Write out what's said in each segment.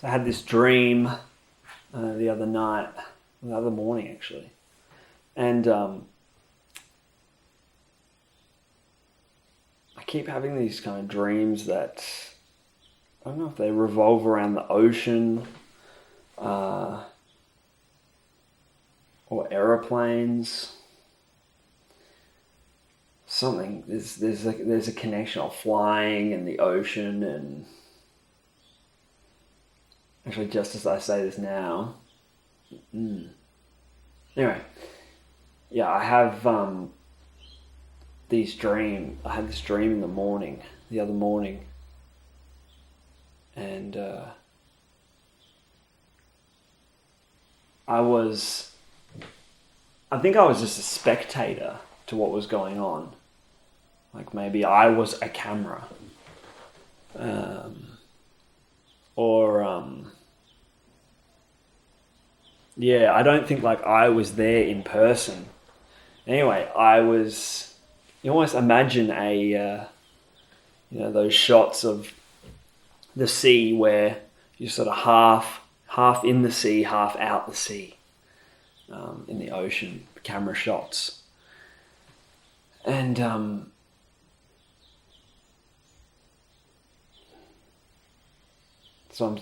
I had this dream the other morning actually, and I keep having these kind of dreams that I don't know if they revolve around the ocean, or aeroplanes. Something there's a connection of flying and the ocean, and actually, just as I say this now, anyway, yeah, I have these dreams. I had this dream in the other morning, and I think I was just a spectator to what was going on. Like maybe I was a camera. I don't think like I was there in person. Anyway, you almost imagine those shots of the sea where you're sort of half in the sea, half out the sea, in the ocean, camera shots. And so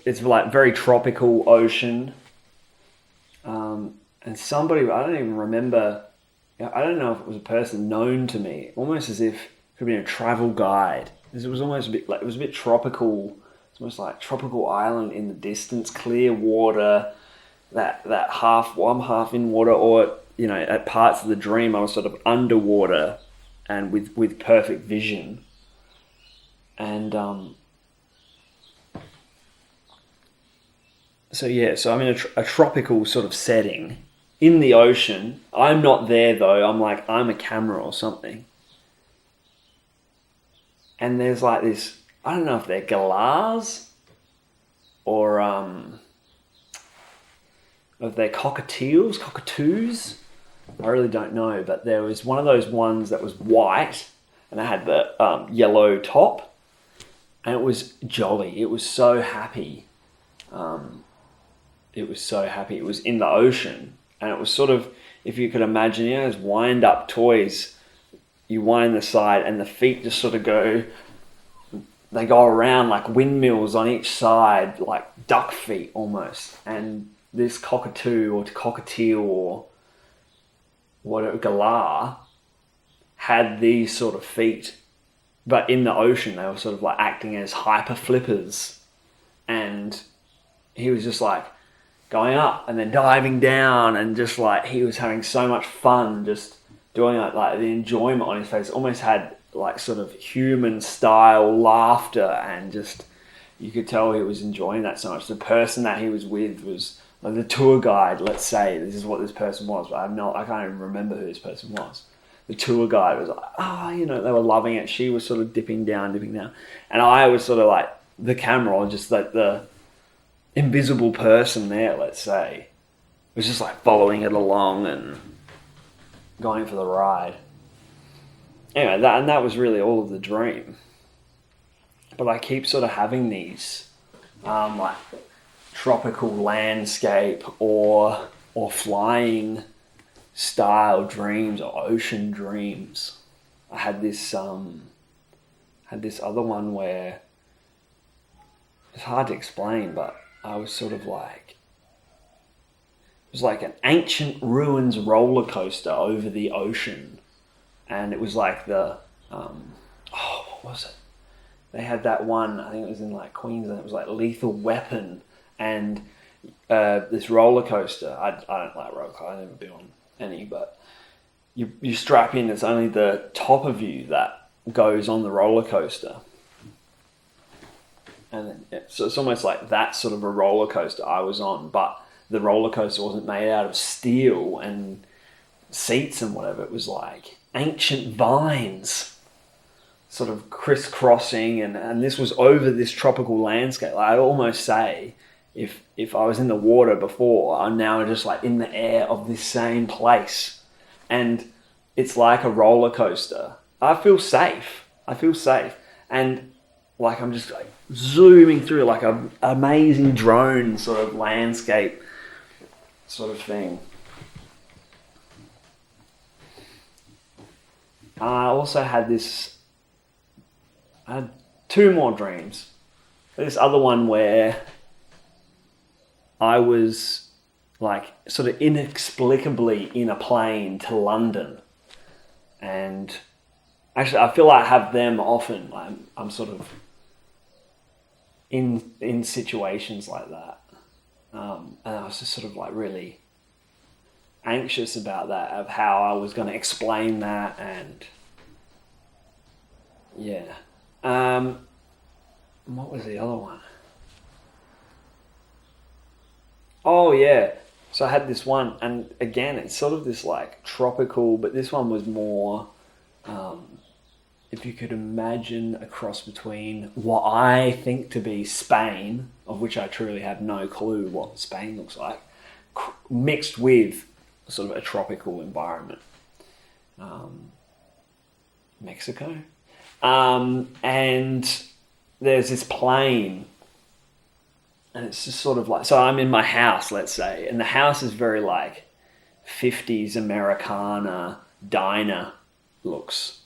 it's like very tropical ocean. And somebody, I don't even remember, I don't know if it was a person known to me, almost as if it could be a travel guide. It was almost a bit like, it was a bit tropical. It's almost like tropical island in the distance, clear water, that half in water, or, at parts of the dream I was sort of underwater and with perfect vision. And so I'm in a tropical sort of setting in the ocean. I'm not there though. I'm a camera or something. And there's like this, I don't know if they're galahs or if they're cockatoos. I really don't know, but there was one of those ones that was white and it had the yellow top, and it was jolly. It was so happy. It was in the ocean, and it was sort of, if you could imagine, those wind-up toys. You wind the side, and the feet just sort of go around like windmills on each side, like duck feet almost. And this cockatoo or cockatiel or whatever, galah, had these sort of feet, but in the ocean they were sort of like acting as hyper flippers, and he was just like going up and then diving down, and just like he was having so much fun just doing it. Like the enjoyment on his face almost had like sort of human style laughter, and just you could tell he was enjoying that so much. The person that he was with was like the tour guide, let's say. This is what this person was, but I can't even remember who this person was. The tour guide was like, they were loving it. She was sort of dipping down. And I was sort of like the camera, or just like the invisible person there, let's say, was just like following it along and going for the ride. Anyway, that was really all of the dream. But I keep sort of having these like tropical landscape or flying style dreams or ocean dreams. I had this other one where it's hard to explain, but I was sort of like, it was like an ancient ruins roller coaster over the ocean, and it was like what was it? They had that one, I think it was in like Queensland. It was like Lethal Weapon, and this roller coaster. I don't like roller coasters. I've never been on any, but you strap in. It's only the top of you that goes on the roller coaster. And so it's almost like that sort of a roller coaster I was on, but the roller coaster wasn't made out of steel and seats and whatever. It was like ancient vines sort of crisscrossing, and this was over this tropical landscape. Like, I'd almost say if I was in the water before, I'm now just like in the air of this same place. And it's like a roller coaster. I feel safe. And like I'm just like zooming through like a amazing drone sort of landscape sort of thing. I also had I had two more dreams. This other one where I was like sort of inexplicably in a plane to London, and actually I feel like I have them often. I'm sort of in situations like that, and I was just sort of like really anxious about that, of how I was going to explain that, and yeah. What was the other one? Oh yeah, so I had this one, and again it's sort of this like tropical, but this one was more, if you could imagine a cross between what I think to be Spain, of which I truly have no clue what Spain looks like, mixed with sort of a tropical environment. Mexico. And there's this plane, and it's just sort of like, so I'm in my house, let's say, and the house is very like 50s Americana diner looks.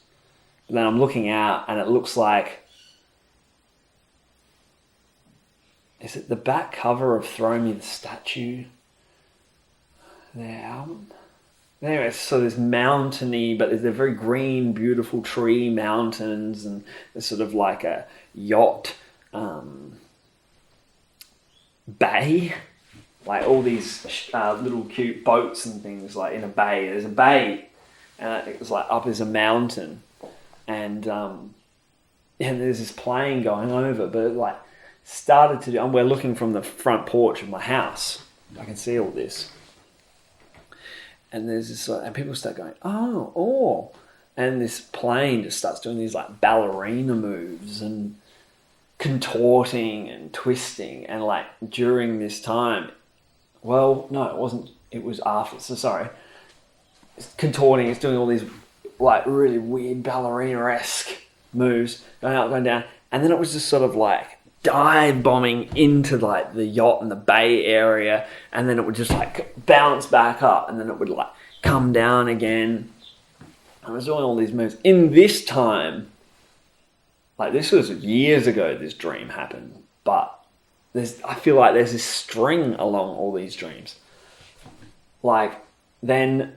And then I'm looking out, and it looks like, is it the back cover of Throw Me the Statue? Their album? Anyway, so there's mountainy, but there's a very green, beautiful tree mountains, and there's sort of like a yacht bay, like all these little cute boats and things like in a bay. There's a bay, and it was like up as a mountain, and there's this plane going over, but it like started to do, and we're looking from the front porch of my house. I can see all this. And there's this, and people start going, oh, and this plane just starts doing these like ballerina moves and contorting and twisting, and like during this time, well, no, it wasn't. It was after. So sorry, it's contorting. It's doing all these like really weird ballerina-esque moves, going up, going down, and then it was just sort of like dive bombing into like the yacht and the bay area, and then it would just like bounce back up, and then it would like come down again. I was doing all these moves in this time. Like this was years ago this dream happened, but I feel like there's this string along all these dreams. Like then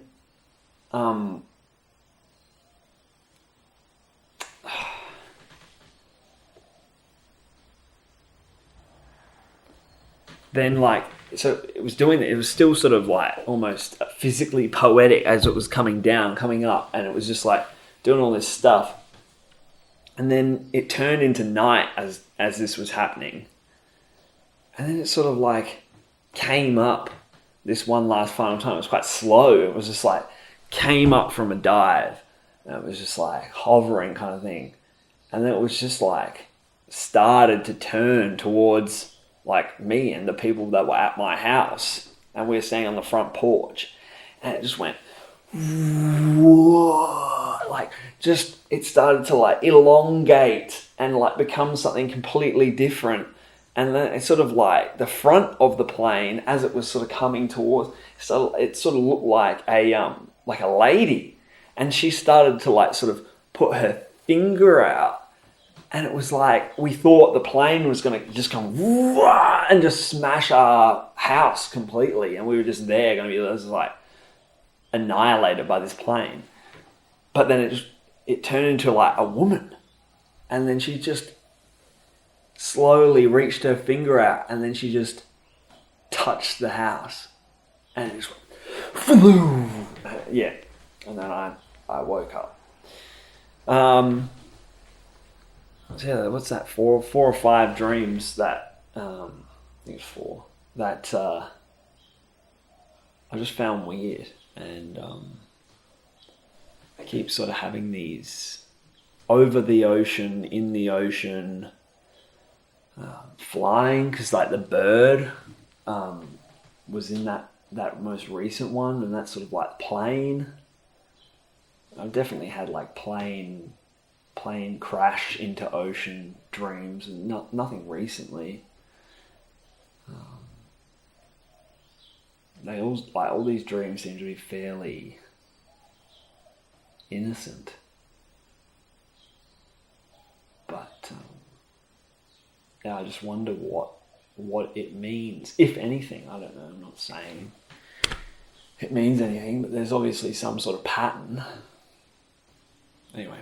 like, so it was doing it. It was still sort of like almost physically poetic as it was coming down, coming up, and it was just like doing all this stuff. And then it turned into night as this was happening. And then it sort of like came up this one last final time. It was quite slow. It was just like came up from a dive, and it was just like hovering kind of thing. And then it was just like started to turn towards like me and the people that were at my house, and we were standing on the front porch, and it just went, whoa, like just, it started to like elongate and like become something completely different. And then it's sort of like the front of the plane, as it was sort of coming towards, so it sort of looked like a lady, and she started to like sort of put her finger out. And it was like, we thought the plane was going to just come and just smash our house completely. And we were just there going to be like annihilated by this plane. But then it turned into like a woman. And then she just slowly reached her finger out, and then she just touched the house. And it just went, yeah. And then I woke up. Yeah, what's that? Four or five dreams that I think it's four that I just found weird, and I keep sort of having these over the ocean, in the ocean, flying, because like the bird was in that most recent one, and that's sort of like plane. I've definitely had like plane plane crash into ocean dreams, and nothing recently. They all these dreams seem to be fairly innocent, but I just wonder what it means, if anything. I don't know. I'm not saying it means anything, but there's obviously some sort of pattern. Anyway.